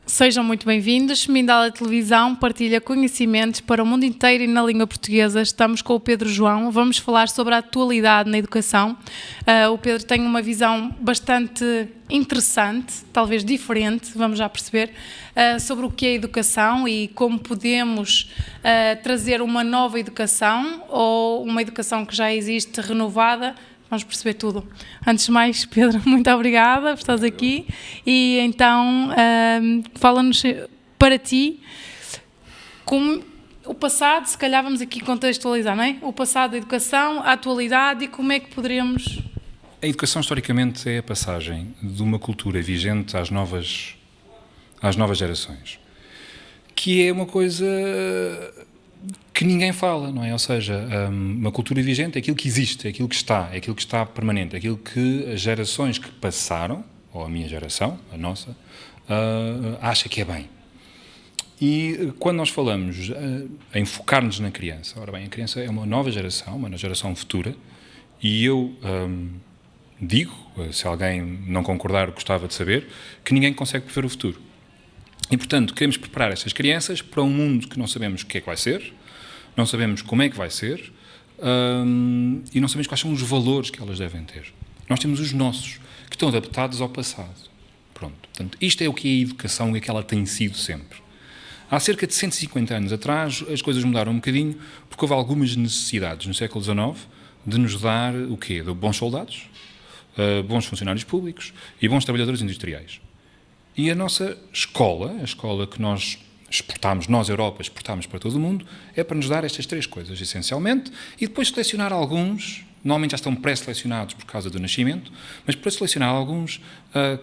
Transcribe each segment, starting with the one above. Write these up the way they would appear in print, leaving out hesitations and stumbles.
Sejam muito bem-vindos. Mindala Televisão partilha conhecimentos para o mundo inteiro e na língua portuguesa. Estamos com o Pedro João. Vamos falar sobre a atualidade na educação. O Pedro tem uma visão bastante interessante, talvez diferente, vamos já perceber, sobre o que é educação e como podemos trazer uma nova educação ou uma educação que já existe renovada. Vamos perceber tudo. Antes de mais, Pedro, muito obrigada por estares aqui. E então, fala-nos para ti, como o passado, se calhar vamos aqui contextualizar, não é? O passado da educação, a atualidade e como é que poderemos... A educação, historicamente, é a passagem de uma cultura vigente às novas gerações, que é uma coisa que ninguém fala, não é? Ou seja, uma cultura vigente é aquilo que existe, é aquilo que está permanente, é aquilo que as gerações que passaram, ou a minha geração, a nossa, acha que é bem. E quando nós falamos em focar-nos na criança, ora bem, a criança é uma nova geração, uma geração futura, e eu digo, se alguém não concordar, gostava de saber, que ninguém consegue prever o futuro. E, portanto, queremos preparar estas crianças para um mundo que não sabemos o que é que vai ser, não sabemos como é que vai ser e não sabemos quais são os valores que elas devem ter. Nós temos os nossos, que estão adaptados ao passado. Pronto. Portanto, isto é o que é a educação e o que ela tem sido sempre. Há cerca de 150 anos atrás, as coisas mudaram um bocadinho porque houve algumas necessidades no século XIX de nos dar o quê? De bons soldados, bons funcionários públicos e bons trabalhadores industriais. E a nossa escola, a escola que nós exportámos, nós, Europa, exportámos para todo o mundo, é para nos dar estas três coisas, essencialmente, e depois selecionar alguns, normalmente já estão pré-selecionados por causa do nascimento, mas para selecionar alguns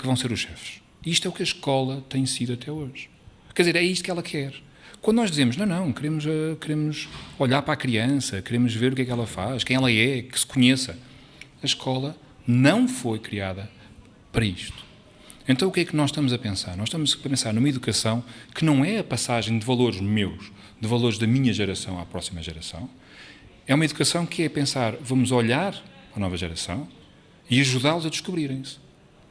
que vão ser os chefes. E isto é o que a escola tem sido até hoje. Quer dizer, é isto que ela quer. Quando nós dizemos, não, queremos olhar para a criança, queremos ver o que é que ela faz, quem ela é, que se conheça, a escola não foi criada para isto. Então o que é que nós estamos a pensar? Nós estamos a pensar numa educação que não é a passagem de valores meus, de valores da minha geração à próxima geração. É uma educação que é pensar, vamos olhar para a nova geração e ajudá-los a descobrirem-se.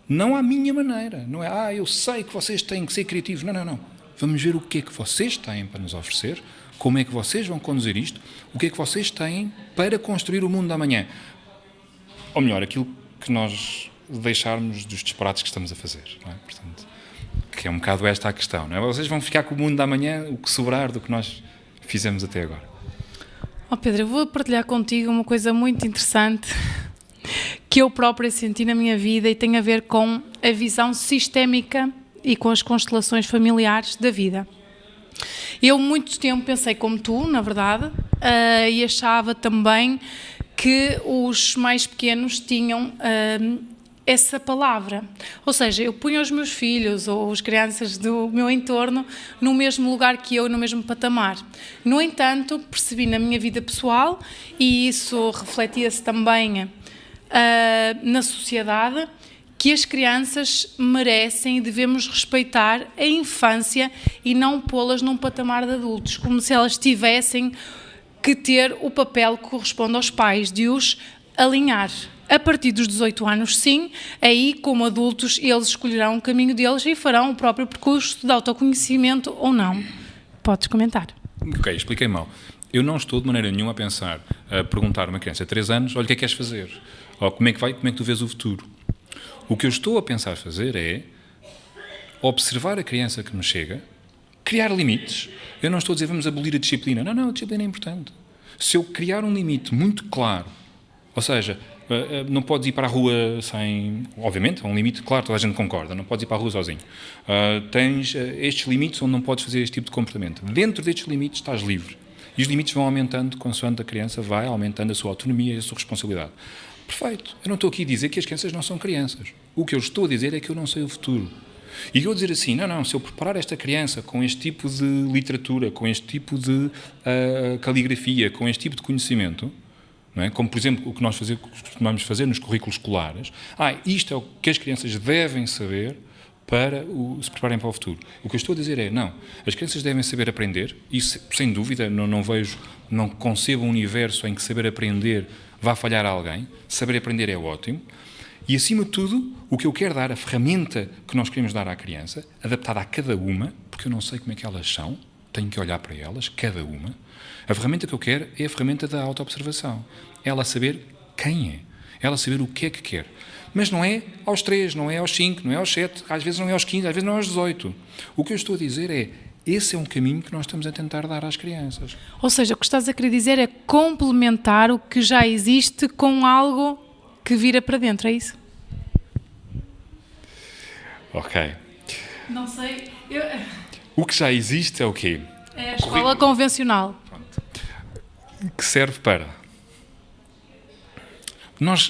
Não à minha maneira, não é, eu sei que vocês têm que ser criativos, não. Vamos ver o que é que vocês têm para nos oferecer, como é que vocês vão conduzir isto, o que é que vocês têm para construir o mundo da manhã. Ou melhor, aquilo que nós deixarmos dos disparates que estamos a fazer, não é? Portanto, que é um bocado esta a questão, não é? Vocês vão ficar com o mundo da manhã, o que sobrar do que nós fizemos até agora. Pedro, eu vou partilhar contigo uma coisa muito interessante que eu própria senti na minha vida e tem a ver com a visão sistémica e com as constelações familiares da vida. Eu muito tempo pensei como tu, na verdade, e achava também que os mais pequenos tinham essa palavra. Ou seja, eu punha os meus filhos ou as crianças do meu entorno no mesmo lugar que eu, no mesmo patamar. No entanto, percebi na minha vida pessoal, e isso refletia-se também na sociedade, que as crianças merecem e devemos respeitar a infância e não pô-las num patamar de adultos, como se elas tivessem que ter o papel que corresponde aos pais, de os alinhar. A partir dos 18 anos, sim, aí, como adultos, eles escolherão o caminho deles e farão o próprio percurso de autoconhecimento ou não. Podes comentar. Ok, expliquei mal. Eu não estou de maneira nenhuma a pensar, a perguntar a uma criança de 3 anos, olha, o que é que queres fazer? Ou como é que tu vês o futuro? O que eu estou a pensar fazer é observar a criança que me chega, criar limites. Eu não estou a dizer, vamos abolir a disciplina. Não, a disciplina é importante. Se eu criar um limite muito claro, ou seja, não podes ir para a rua sem... Obviamente, há um limite, claro, toda a gente concorda, não podes ir para a rua sozinho. Tens estes limites onde não podes fazer este tipo de comportamento. Dentro destes limites estás livre. E os limites vão aumentando consoante a criança vai aumentando a sua autonomia e a sua responsabilidade. Perfeito. Eu não estou aqui a dizer que as crianças não são crianças. O que eu estou a dizer é que eu não sei o futuro. E eu dizer assim, não, se eu preparar esta criança com este tipo de literatura, com este tipo de caligrafia, com este tipo de conhecimento... Não é? Como, por exemplo, o que nós costumamos fazer nos currículos escolares. Isto é o que as crianças devem saber para se prepararem para o futuro. O que eu estou a dizer é, não, as crianças devem saber aprender, e sem dúvida não concebo um universo em que saber aprender vai falhar a alguém, saber aprender é ótimo. E, acima de tudo, o que eu quero dar, a ferramenta que nós queremos dar à criança, adaptada a cada uma, porque eu não sei como é que elas são, tenho que olhar para elas, cada uma. A ferramenta que eu quero é a ferramenta da autoobservação. Ela saber quem é, ela saber o que é que quer. Mas não é aos 3, não é aos 5, não é aos 7, às vezes não é aos 15, às vezes não é aos 18. O que eu estou a dizer é, esse é um caminho que nós estamos a tentar dar às crianças. Ou seja, o que estás a querer dizer é complementar o que já existe com algo que vira para dentro, é isso? Ok. Não sei. O que já existe é o quê? É a escola convencional. Que serve para...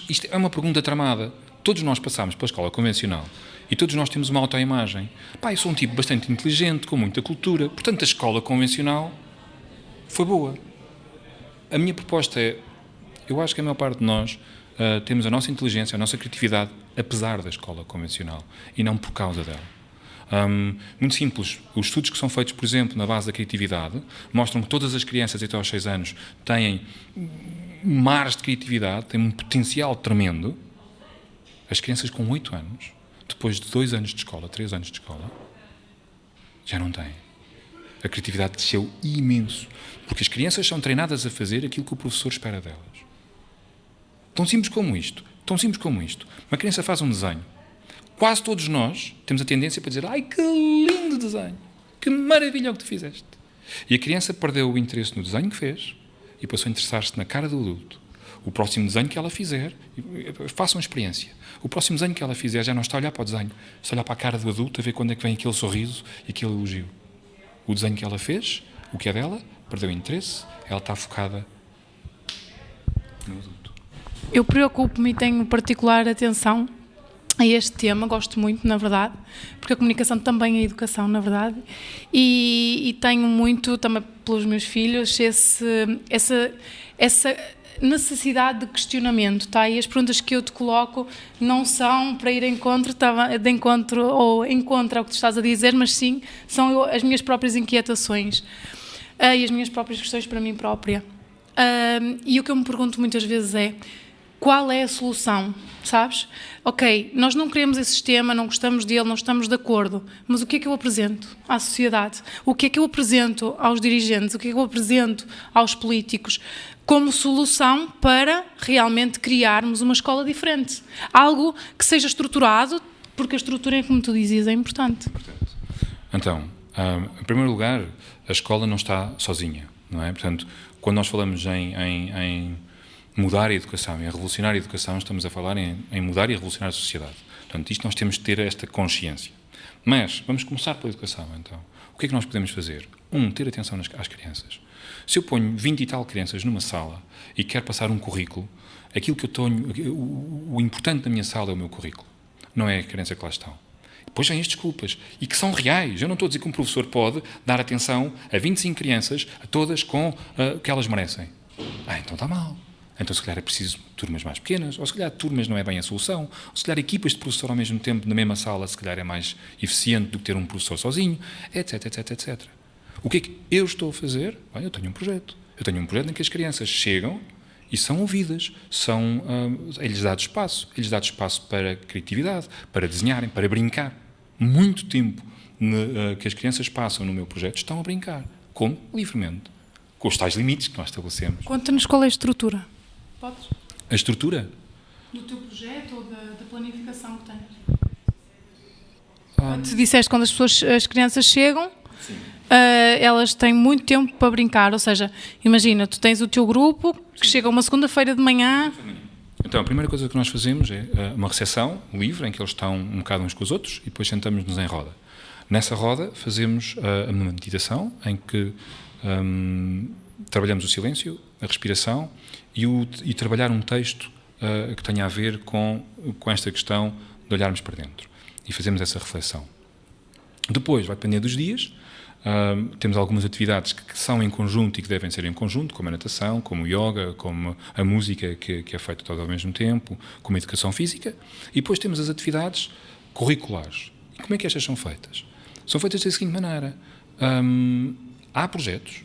Isto é uma pergunta tramada. Todos nós passamos pela escola convencional e todos nós temos uma autoimagem. Eu sou um tipo bastante inteligente, com muita cultura, portanto a escola convencional foi boa. A minha proposta é, eu acho que a maior parte de nós temos a nossa inteligência, a nossa criatividade, apesar da escola convencional e não por causa dela. Muito simples, os estudos que são feitos, por exemplo, na base da criatividade, mostram que todas as crianças até aos 6 anos têm mares de criatividade, têm um potencial tremendo. As crianças com 8 anos, depois de 2 anos de escola, 3 anos de escola, já não têm. A criatividade desceu imenso, porque as crianças são treinadas a fazer aquilo que o professor espera delas. Tão simples como isto. Uma criança faz um desenho. Quase todos nós temos a tendência para dizer: ai, que lindo desenho, que maravilha o que tu fizeste. E a criança perdeu o interesse no desenho que fez e passou a interessar-se na cara do adulto. O próximo desenho que ela fizer, faça uma experiência. O próximo desenho que ela fizer já não está a olhar para o desenho, está a olhar para a cara do adulto a ver quando é que vem aquele sorriso e aquele elogio. O desenho que ela fez, o que é dela, perdeu o interesse, ela está focada no adulto. Eu preocupo-me e tenho particular atenção a este tema, gosto muito, na verdade, porque a comunicação também é educação, na verdade, e tenho muito, também pelos meus filhos, essa necessidade de questionamento, tá? E as perguntas que eu te coloco não são para ir encontro ao que tu estás a dizer, mas sim, são as minhas próprias inquietações e as minhas próprias questões para mim própria. E o que eu me pergunto muitas vezes é: qual é a solução, sabes? Ok, nós não queremos esse sistema, não gostamos dele, não estamos de acordo, mas o que é que eu apresento à sociedade? O que é que eu apresento aos dirigentes? O que é que eu apresento aos políticos como solução para realmente criarmos uma escola diferente? Algo que seja estruturado, porque a estrutura, como tu dizias, é importante. Então, em primeiro lugar, a escola não está sozinha, não é? Portanto, quando nós falamos em mudar a educação, em revolucionar a educação, estamos a falar em mudar e revolucionar a sociedade. Portanto, isto nós temos de ter esta consciência. Mas, vamos começar pela educação, então. O que é que nós podemos fazer? Ter atenção às crianças. Se eu ponho 20 e tal crianças numa sala e quero passar um currículo, aquilo que eu tenho, o importante da minha sala é o meu currículo, não é a criança que lá estão. Depois vêm as desculpas, e que são reais. Eu não estou a dizer que um professor pode dar atenção a 25 crianças, a todas com o que elas merecem. Então está mal. Então, se calhar, é preciso turmas mais pequenas, ou se calhar turmas não é bem a solução, ou se calhar equipas de professor ao mesmo tempo na mesma sala, se calhar é mais eficiente do que ter um professor sozinho, etc, etc, etc. O que é que eu estou a fazer? Eu tenho um projeto. Eu tenho um projeto em que as crianças chegam e são ouvidas, é-lhes dado espaço. É-lhes dado espaço para criatividade, para desenharem, para brincar. Muito tempo que as crianças passam no meu projeto estão a brincar. Como? Livremente. Com os tais limites que nós estabelecemos. Conta-nos qual é a estrutura. Podes? A estrutura? Do teu projeto ou da planificação que tens? Tu disseste quando as crianças chegam, elas têm muito tempo para brincar, ou seja, imagina, tu tens o teu grupo que chega uma segunda-feira de manhã. Então, a primeira coisa que nós fazemos é uma recepção livre, em que eles estão um bocado uns com os outros, e depois sentamos-nos em roda. Nessa roda fazemos uma meditação, em que trabalhamos o silêncio, a respiração e trabalhar um texto que tenha a ver com esta questão de olharmos para dentro. E fazemos essa reflexão. Depois, vai depender dos dias. Temos algumas atividades que são em conjunto e que devem ser em conjunto, como a natação, como o yoga, como a música que é feita toda ao mesmo tempo, como a educação física. E depois temos as atividades curriculares. E como é que estas são feitas? São feitas da seguinte maneira. Há projetos.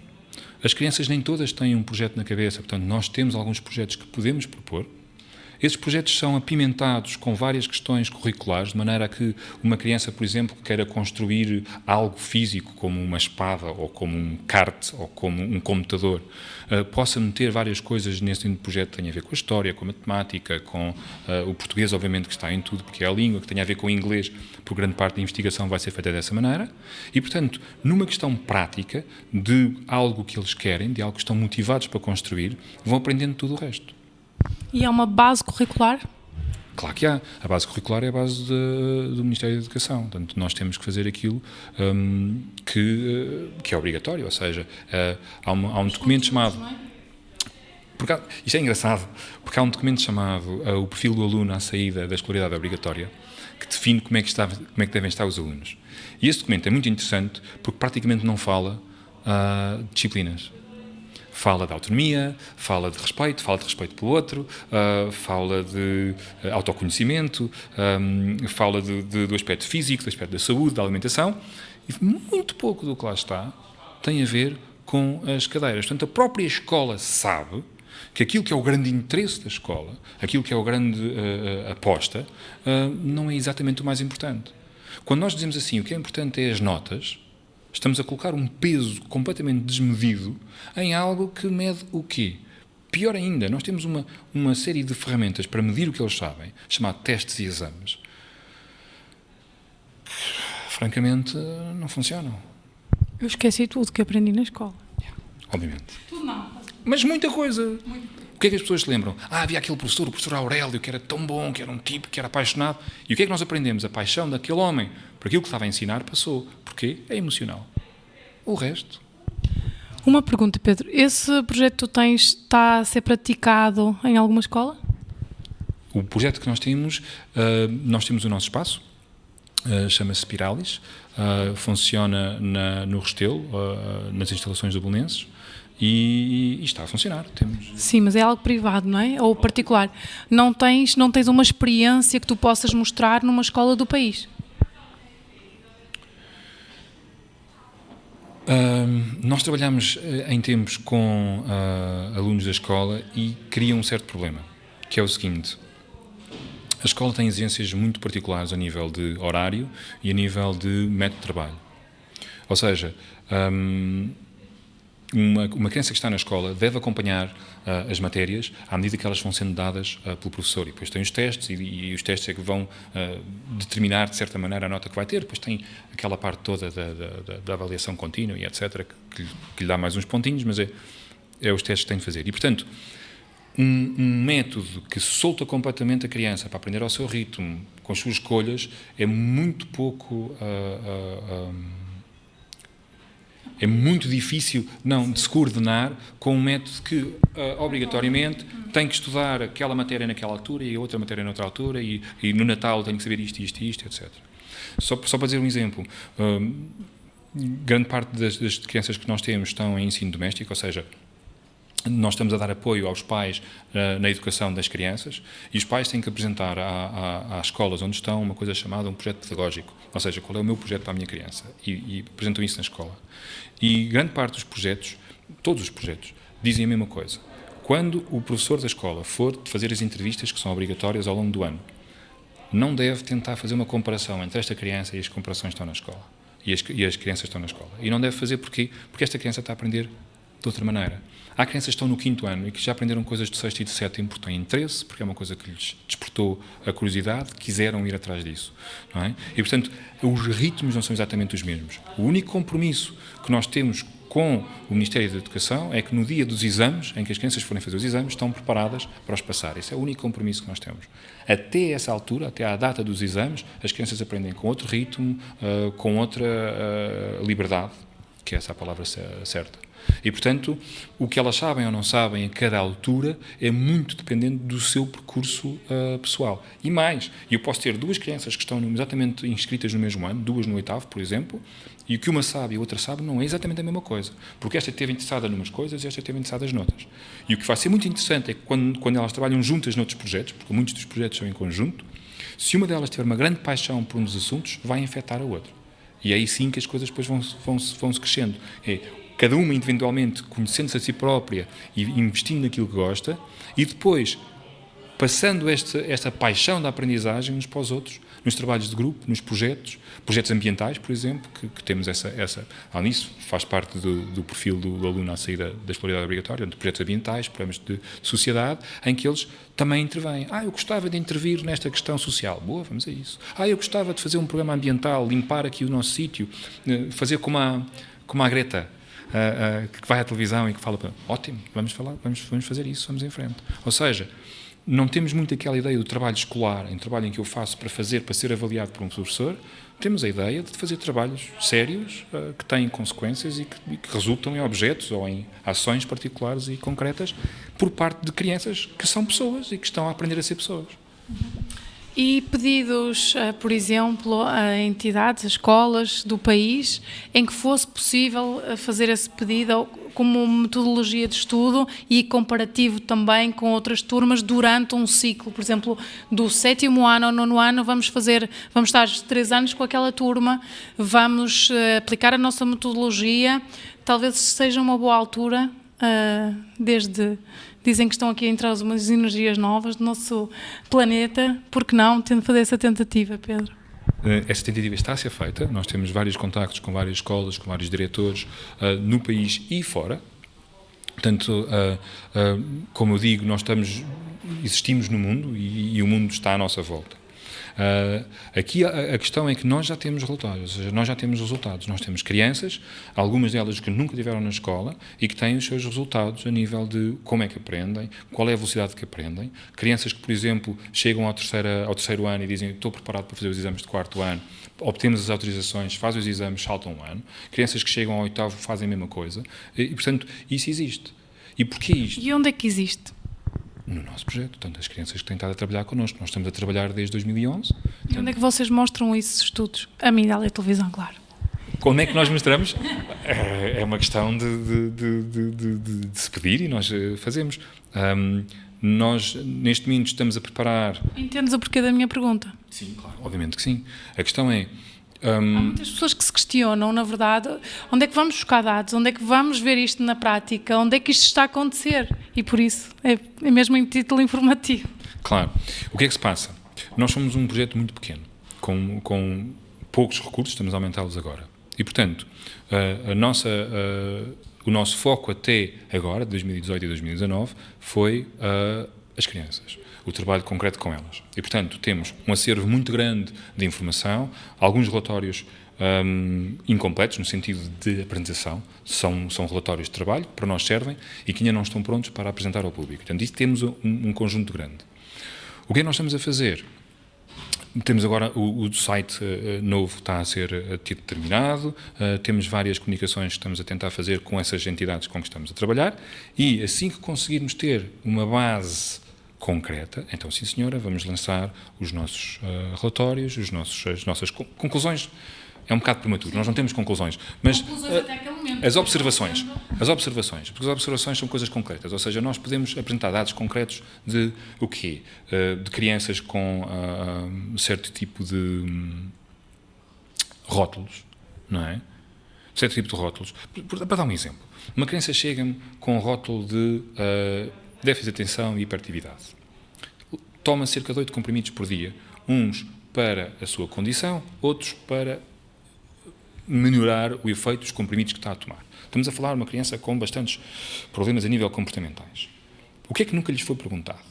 As crianças nem todas têm um projeto na cabeça, portanto, nós temos alguns projetos que podemos propor. Esses projetos são apimentados com várias questões curriculares, de maneira a que uma criança, por exemplo, que queira construir algo físico, como uma espada, ou como um kart, ou como um computador, possa meter várias coisas nesse projeto que tenha a ver com a história, com a matemática, com o português, obviamente, que está em tudo, porque é a língua, que tenha a ver com o inglês, por grande parte da investigação vai ser feita dessa maneira. E, portanto, numa questão prática de algo que eles querem, de algo que estão motivados para construir, vão aprendendo tudo o resto. E há uma base curricular? Claro que há. A base curricular é a base do Ministério da Educação. Portanto, nós temos que fazer aquilo que é obrigatório. Ou seja, há um documento chamado... Isto é engraçado, porque há um documento chamado o perfil do aluno à saída da escolaridade obrigatória, que define como é que devem estar os alunos. E esse documento é muito interessante porque praticamente não fala de disciplinas. Fala de autonomia, fala de respeito pelo outro, fala de autoconhecimento, fala do aspecto físico, do aspecto da saúde, da alimentação, e muito pouco do que lá está tem a ver com as cadeiras. Portanto, a própria escola sabe que aquilo que é o grande interesse da escola, aquilo que é o grande aposta, não é exatamente o mais importante. Quando nós dizemos assim, o que é importante é as notas, estamos a colocar um peso completamente desmedido em algo que mede o quê? Pior ainda, nós temos uma série de ferramentas para medir o que eles sabem, chamado testes e exames. Francamente, não funcionam. Eu esqueci tudo que aprendi na escola. Obviamente. Tudo não. Mas muita coisa. O que é que as pessoas se lembram? Havia aquele professor, o professor Aurélio, que era tão bom, que era um tipo, que era apaixonado. E o que é que nós aprendemos? A paixão daquele homem por aquilo que estava a ensinar passou. Porquê? É emocional. O resto... Uma pergunta, Pedro. Esse projeto que tu tens está a ser praticado em alguma escola? O projeto que nós temos o nosso espaço, chama-se Spiralis, funciona no Restelo, nas instalações do Belenenses, e está a funcionar. Sim, mas é algo privado, não é? Ou particular. Não tens uma experiência que tu possas mostrar numa escola do país? Nós trabalhamos em tempos com alunos da escola e cria um certo problema, que é o seguinte: a escola tem exigências muito particulares a nível de horário e a nível de método de trabalho. Ou seja, uma criança que está na escola deve acompanhar as matérias à medida que elas vão sendo dadas pelo professor. E depois tem os testes, e os testes é que vão determinar, de certa maneira, a nota que vai ter. Depois tem aquela parte toda da avaliação contínua e etc., que lhe dá mais uns pontinhos, mas é os testes que tem de fazer. E, portanto, um método que solta completamente a criança para aprender ao seu ritmo, com as suas escolhas, é muito pouco... é muito difícil de se coordenar com um método que, obrigatoriamente, tem que estudar aquela matéria naquela altura e a outra matéria noutra altura e no Natal tem que saber isto, etc. Só para dizer um exemplo, grande parte das crianças que nós temos estão em ensino doméstico, ou seja, nós estamos a dar apoio aos pais na educação das crianças, e os pais têm que apresentar às escolas onde estão uma coisa chamada um projeto pedagógico, ou seja, qual é o meu projeto para a minha criança, e apresentam isso na escola. E grande parte dos projetos, todos os projetos, dizem a mesma coisa. Quando o professor da escola for fazer as entrevistas que são obrigatórias ao longo do ano, não deve tentar fazer uma comparação entre esta criança e as comparações que estão na escola, e as crianças estão na escola. E não deve fazer porquê? Porque esta criança está a aprender de outra maneira. Há crianças que estão no 5º ano e que já aprenderam coisas do 6º e do 7º porque têm interesse, porque é uma coisa que lhes despertou a curiosidade, quiseram ir atrás disso, não é? E, portanto, os ritmos não são exatamente os mesmos. O único compromisso que nós temos com o Ministério da Educação é que no dia dos exames, em que as crianças forem fazer os exames, estão preparadas para os passar. Esse é o único compromisso que nós temos. Até essa altura, até à data dos exames, as crianças aprendem com outro ritmo, com outra liberdade, que é essa a palavra certa. E, portanto, o que elas sabem ou não sabem a cada altura é muito dependente do seu percurso pessoal. E mais, eu posso ter duas crianças que estão exatamente inscritas no mesmo ano, duas no 8º, por exemplo, e o que uma sabe e a outra sabe não é exatamente a mesma coisa. Porque esta esteve interessada numas coisas e esta esteve interessada noutras. E o que vai ser muito interessante é que quando elas trabalham juntas noutros projetos, porque muitos dos projetos são em conjunto, se uma delas tiver uma grande paixão por um dos assuntos, vai infectar a outra. E é aí sim que as coisas depois vão-se crescendo. cada uma individualmente conhecendo-se a si própria e investindo naquilo que gosta, e depois passando esta paixão da aprendizagem uns para os outros, nos trabalhos de grupo, nos projetos ambientais, por exemplo, que temos além disso, faz parte do perfil do aluno à saída da escolaridade obrigatória, de projetos ambientais, programas de sociedade, em que eles também intervêm. Eu gostava de intervir nesta questão social. Boa, vamos a isso. Eu gostava de fazer um programa ambiental, limpar aqui o nosso sítio, fazer como a Greta, que vai à televisão e que fala, ótimo, vamos fazer isso, vamos em frente. Ou seja, não temos muito aquela ideia do trabalho escolar, em trabalho em que eu faço para ser avaliado por um professor. Temos a ideia de fazer trabalhos sérios que têm consequências e que resultam em objetos ou em ações particulares e concretas por parte de crianças que são pessoas e que estão a aprender a ser pessoas. E pedidos, por exemplo, a entidades, a escolas do país, em que fosse possível fazer esse pedido como metodologia de estudo e comparativo também com outras turmas durante um ciclo, por exemplo, do 7º ano ao 9º ano, vamos estar 3 anos com aquela turma, vamos aplicar a nossa metodologia, talvez seja uma boa altura, dizem que estão aqui a entrar umas energias novas do nosso planeta, por que não fazer essa tentativa, Pedro? Essa tentativa está a ser feita, nós temos vários contactos com várias escolas, com vários diretores no país e fora. Portanto, como eu digo, existimos no mundo e o mundo está à nossa volta. Aqui a questão é que nós já temos resultados, ou seja, nós já temos resultados. Nós temos crianças, algumas delas que nunca estiveram na escola e que têm os seus resultados a nível de como é que aprendem, qual é a velocidade que aprendem. Crianças que, por exemplo, chegam ao terceiro ano e dizem estou preparado para fazer os exames de 4º ano, obtemos as autorizações, fazem os exames, saltam um ano. Crianças que chegam ao 8º fazem a mesma coisa. E, portanto, isso existe. E porquê isto? E onde é que existe? No nosso projeto, portanto, as crianças que têm estado a trabalhar connosco. Nós estamos a trabalhar desde 2011. E onde é que vocês mostram esses estudos? A mim, da televisão, claro. Como é que nós mostramos? É uma questão de se pedir e nós fazemos. Nós, neste momento, estamos a preparar... Entendes o porquê da minha pergunta? Sim, claro. Obviamente que sim. A questão é... Há muitas pessoas que se questionam, na verdade, onde é que vamos buscar dados, onde é que vamos ver isto na prática, onde é que isto está a acontecer, e por isso é mesmo em título informativo. Claro. O que é que se passa? Nós somos um projeto muito pequeno, com poucos recursos, estamos a aumentá-los agora. E, portanto, o nosso foco até agora, de 2018 e 2019, foi as crianças, o trabalho concreto com elas. E, portanto, temos um acervo muito grande de informação, alguns relatórios incompletos, no sentido de apresentação, são relatórios de trabalho, que para nós servem e que ainda não estão prontos para apresentar ao público. Portanto, isso temos um conjunto grande. O que é que nós estamos a fazer? Temos agora o site novo está a ser terminado, temos várias comunicações que estamos a tentar fazer com essas entidades com que estamos a trabalhar e assim que conseguirmos ter uma base concreta, então sim senhora, vamos lançar os nossos relatórios, as nossas conclusões. É um bocado prematuro, nós não temos conclusões, mas as observações, porque as observações são coisas concretas, ou seja, nós podemos apresentar dados concretos de o quê? De crianças com certo tipo de rótulos, não é? Certo tipo de rótulos. Para dar um exemplo, uma criança chega-me com um rótulo de déficit de atenção e hiperatividade. Toma cerca de 8 comprimidos por dia, uns para a sua condição, outros para melhorar o efeito dos comprimidos que está a tomar. Estamos a falar de uma criança com bastantes problemas a nível comportamentais. O que é que nunca lhes foi perguntado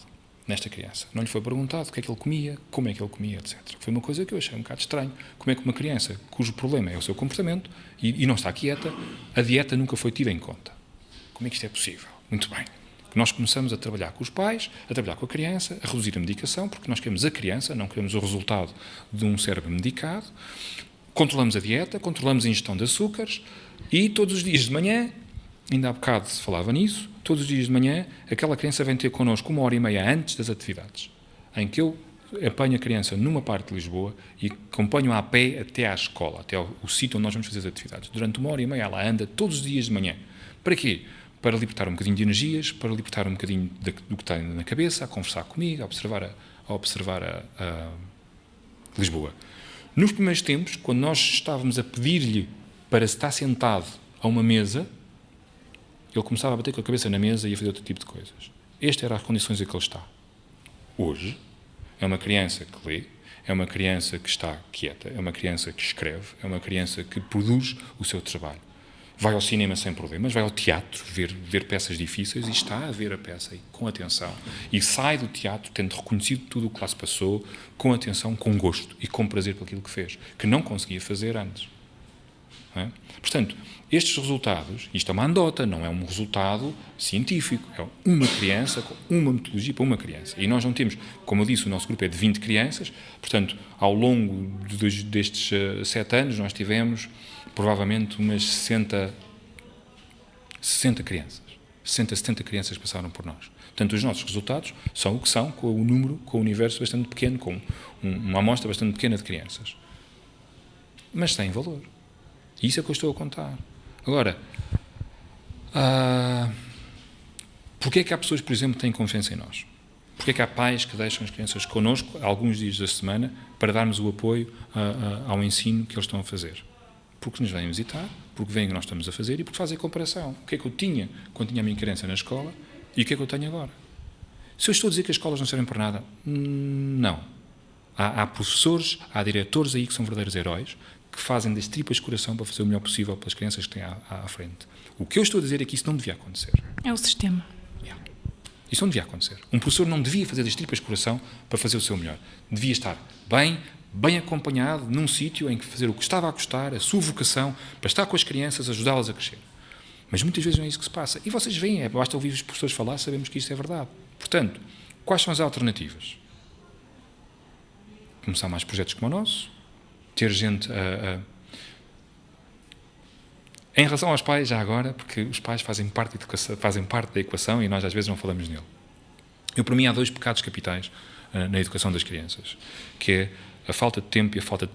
nesta criança? Não lhe foi perguntado o que é que ele comia, como é que ele comia, etc. Foi uma coisa que eu achei um bocado estranho. Como é que uma criança cujo problema é o seu comportamento e não está quieta, a dieta nunca foi tida em conta? Como é que isto é possível? Muito bem. Nós começamos a trabalhar com os pais, a trabalhar com a criança, a reduzir a medicação, porque nós queremos a criança, não queremos o resultado de um cérebro medicado. Controlamos a dieta, controlamos a ingestão de açúcares e todos os dias de manhã, ainda há bocado se falava nisso, todos os dias de manhã aquela criança vem ter connosco 1h30 antes das atividades, em que eu apanho a criança numa parte de Lisboa e acompanho-a a pé até à escola, até o sítio onde nós vamos fazer as atividades. Durante 1h30 ela anda todos os dias de manhã. Para quê? Para libertar um bocadinho de energias, para libertar um bocadinho do que tem na cabeça, a conversar comigo, a observar a Lisboa. Nos primeiros tempos, quando nós estávamos a pedir-lhe para estar sentado a uma mesa, ele começava a bater com a cabeça na mesa e a fazer outro tipo de coisas. Estas eram as condições em que ele está. Hoje, é uma criança que lê, é uma criança que está quieta, é uma criança que escreve, é uma criança que produz o seu trabalho. Vai ao cinema sem problemas, vai ao teatro ver peças difíceis e está a ver a peça com atenção. E sai do teatro tendo reconhecido tudo o que lá se passou, com atenção, com gosto e com prazer por aquilo que fez, que não conseguia fazer antes. Não é? Portanto, estes resultados, isto é uma anedota, não é um resultado científico, é uma criança, com uma metodologia para uma criança. E nós não temos, como eu disse, o nosso grupo é de 20 crianças, portanto, ao longo destes 7 anos, nós tivemos provavelmente umas 60 crianças. 60, 70 crianças passaram por nós. Portanto, os nossos resultados são o que são, com o número, com o universo bastante pequeno, com uma amostra bastante pequena de crianças. Mas tem valor. E isso é o que eu estou a contar. Agora, porquê é que há pessoas, por exemplo, que têm confiança em nós? Porquê é que há pais que deixam as crianças connosco alguns dias da semana para darmos o apoio ao ensino que eles estão a fazer? Porque nos vêm visitar, porque veem o que nós estamos a fazer e porque fazem a comparação. O que é que eu tinha quando tinha a minha criança na escola e o que é que eu tenho agora? Se eu estou a dizer que as escolas não servem para nada, não. Há professores, há diretores aí que são verdadeiros heróis, que fazem das tripas de coração para fazer o melhor possível pelas crianças que têm à frente. O que eu estou a dizer é que isso não devia acontecer. É o sistema. Isso não devia acontecer. Um professor não devia fazer das tripas de coração para fazer o seu melhor. Devia estar bem acompanhado, num sítio em que fazer o que estava a gostar, a sua vocação, para estar com as crianças, ajudá-las a crescer. Mas muitas vezes não é isso que se passa. E vocês veem, basta ouvir os professores falar, sabemos que isto é verdade. Portanto, quais são as alternativas? Começar mais projetos como o nosso, ter gente Em relação aos pais, já agora, porque os pais fazem parte da equação e nós às vezes não falamos nele. Para mim, há 2 pecados capitais na educação das crianças, que é a falta de tempo e a falta de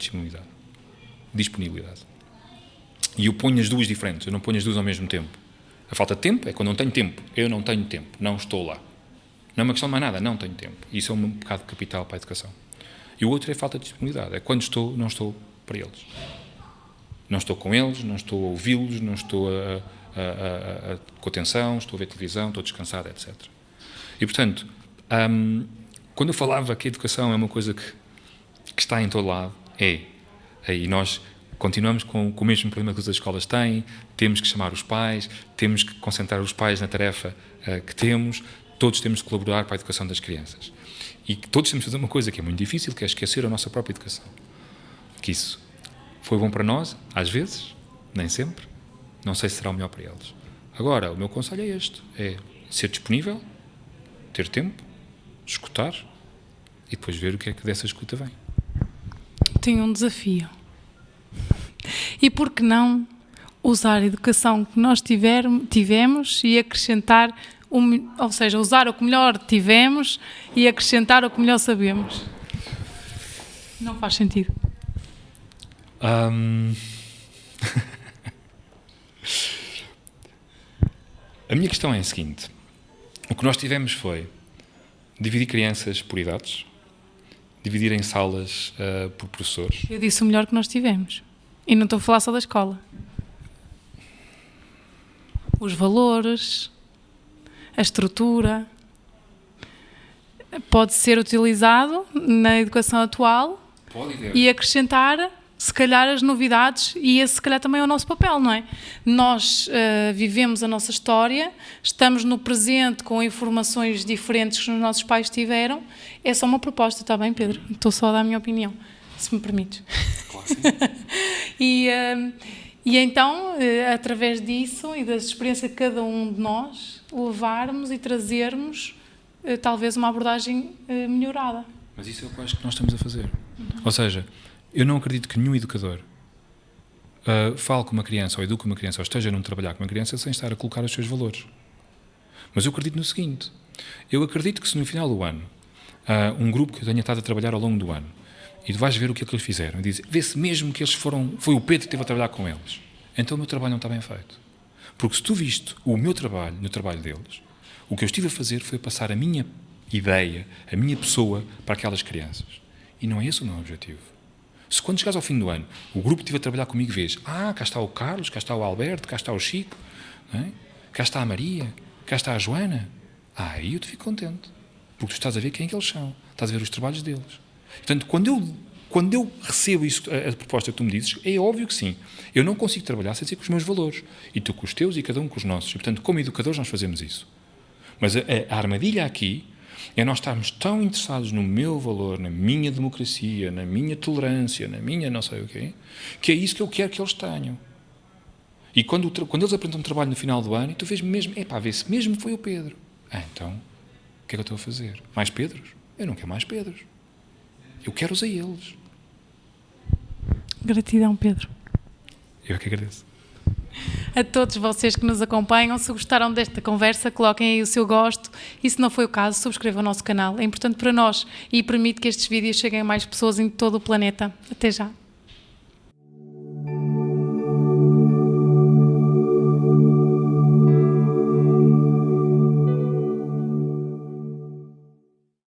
disponibilidade. E eu ponho as duas diferentes, eu não ponho as duas ao mesmo tempo. A falta de tempo é quando não tenho tempo. Eu não tenho tempo, não estou lá. Não é uma questão de mais nada, não tenho tempo. Isso é um pecado capital para a educação. E o outro é a falta de disponibilidade, é quando não estou para eles. Não estou com eles, não estou a ouvi-los, não estou com atenção, estou a ver televisão, estou descansado, etc. E, portanto, quando eu falava que a educação é uma coisa que está em todo lado, e nós continuamos com o mesmo problema que as escolas têm, temos que chamar os pais, temos que concentrar os pais na tarefa que temos, todos temos que colaborar para a educação das crianças. E todos temos que fazer uma coisa que é muito difícil, que é esquecer a nossa própria educação. Que isso foi bom para nós, às vezes, nem sempre, não sei se será o melhor para eles. Agora, o meu conselho é este, é ser disponível, ter tempo, escutar e depois ver o que é que dessa escuta vem. Tenho um desafio. E por que não usar a educação que nós tivemos e acrescentar, ou seja, usar o que melhor tivemos e acrescentar o que melhor sabemos? Não faz sentido. A minha questão é a seguinte: o que nós tivemos foi dividir crianças por idades, dividir em salas por professores. Eu disse o melhor que nós tivemos. E não estou a falar só da escola. Os valores, a estrutura, pode ser utilizado na educação atual e acrescentar, se calhar, as novidades, e esse, se calhar, também é o nosso papel, não é? Nós vivemos a nossa história, estamos no presente com informações diferentes que os nossos pais tiveram. É só uma proposta, está bem, Pedro? Estou só a dar a minha opinião, se me permites. Claro, sim. E então, através disso e da experiência de cada um de nós, levarmos e trazermos talvez uma abordagem melhorada. Mas isso é o que eu acho que nós estamos a fazer. Ou seja, eu não acredito que nenhum educador fale com uma criança ou eduque uma criança ou esteja num trabalhar com uma criança sem estar a colocar os seus valores. Mas eu acredito no seguinte: eu acredito que se no final do ano um grupo que eu tenha estado a trabalhar ao longo do ano e tu vais ver o que é que eles fizeram e dizes, vê-se mesmo que eles foi o Pedro que esteve a trabalhar com eles, então o meu trabalho não está bem feito. Porque se tu viste o meu trabalho no trabalho deles, o que eu estive a fazer foi passar a minha ideia, a minha pessoa para aquelas crianças. E não é esse o meu objetivo. Se quando chegares ao fim do ano, o grupo que estive a trabalhar comigo vês, cá está o Carlos, cá está o Alberto, cá está o Chico, não é? cá está a Maria, cá está a Joana. Aí eu te fico contente, porque tu estás a ver quem é que eles são, estás a ver os trabalhos deles. Portanto, quando eu recebo isso, a proposta que tu me dizes, é óbvio que sim. Eu não consigo trabalhar sem ser com os meus valores. E tu com os teus e cada um com os nossos. E, portanto, como educadores, nós fazemos isso. Mas a armadilha aqui é nós estarmos tão interessados no meu valor, na minha democracia, na minha tolerância, na minha não sei o quê, que é isso que eu quero que eles tenham. E quando eles apresentam um trabalho no final do ano, e tu vês mesmo, vê se mesmo foi o Pedro. Então, o que é que eu estou a fazer? Mais Pedros? Eu não quero mais Pedros. Eu quero-os a eles. Gratidão, Pedro. Eu é que agradeço. A todos vocês que nos acompanham, se gostaram desta conversa, coloquem aí o seu gosto e, se não foi o caso, subscrevam o nosso canal. É importante para nós e permite que estes vídeos cheguem a mais pessoas em todo o planeta. Até já.